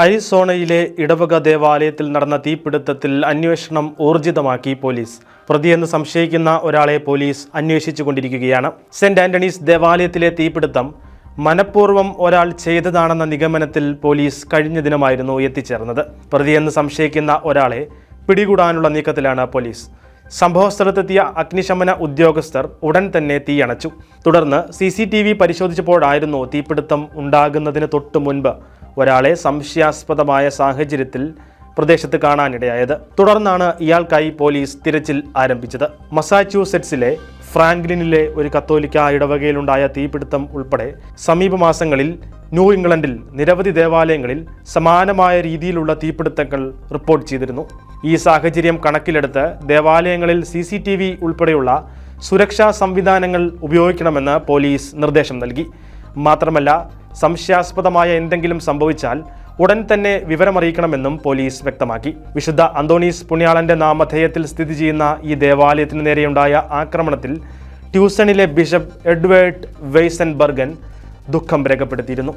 അരിസോണയിലെ ഇടവക ദേവാലയത്തിൽ നടന്ന തീപിടുത്തത്തിൽ അന്വേഷണം ഊർജിതമാക്കി പോലീസ്. പ്രതിയെന്ന് സംശയിക്കുന്ന ഒരാളെ പോലീസ് അന്വേഷിച്ചുകൊണ്ടിരിക്കുകയാണ്. സെന്റ് ആന്റണീസ് ദേവാലയത്തിലെ തീപിടുത്തം മനഃപൂർവ്വം ഒരാൾ ചെയ്തതാണെന്ന നിഗമനത്തിൽ പോലീസ് കഴിഞ്ഞ ദിനമായിരുന്നു എത്തിച്ചേർന്നത്. പ്രതിയെന്ന് സംശയിക്കുന്ന ഒരാളെ പിടികൂടാനുള്ള നീക്കത്തിലാണ് പോലീസ്. സംഭവസ്ഥലത്തെത്തിയ അഗ്നിശമന ഉദ്യോഗസ്ഥർ ഉടൻ തന്നെ തീയണച്ചു. തുടർന്ന് CCTV പരിശോധിച്ചപ്പോഴായിരുന്നു തീപിടുത്തം ഉണ്ടാകുന്നതിന് തൊട്ടു മുൻപ് ഒരാളെ സംശയാസ്പദമായ സാഹചര്യത്തിൽ പ്രദേശത്ത് കാണാനിടയായത്. തുടർന്നാണ് ഇയാൾക്കായി പോലീസ് തിരച്ചിൽ ആരംഭിച്ചത്. മസാച്യൂസെറ്റ്സിലെ ഫ്രാങ്ക്ലിനിലെ ഒരു കത്തോലിക്ക ഇടവകയിലുണ്ടായ തീപിടുത്തം ഉൾപ്പെടെ സമീപ മാസങ്ങളിൽ ന്യൂ ഇംഗ്ലണ്ടിൽ നിരവധി ദേവാലയങ്ങളിൽ സമാനമായ രീതിയിലുള്ള തീപിടുത്തങ്ങൾ റിപ്പോർട്ട് ചെയ്തിരുന്നു. ഈ സാഹചര്യം കണക്കിലെടുത്ത് ദേവാലയങ്ങളിൽ CCTV ഉൾപ്പെടെയുള്ള സുരക്ഷാ സംവിധാനങ്ങൾ ഉപയോഗിക്കണമെന്ന് പോലീസ് നിർദ്ദേശം നൽകി. മാത്രമല്ല, സംശയാസ്പദമായ എന്തെങ്കിലും സംഭവിച്ചാൽ ഉടൻ തന്നെ വിവരമറിയിക്കണമെന്നും പോലീസ് വ്യക്തമാക്കി. വിശുദ്ധ അന്തോണീസ് പുണ്യാളന്റെ നാമധേയത്തിൽ സ്ഥിതി ചെയ്യുന്ന ഈ ദേവാലയത്തിന് നേരെയുണ്ടായ ആക്രമണത്തിൽ ട്യൂസണിലെ ബിഷപ്പ് എഡ്വേർഡ് വെയ്സൻബർഗൻ ദുഃഖം രേഖപ്പെടുത്തിയിരുന്നു.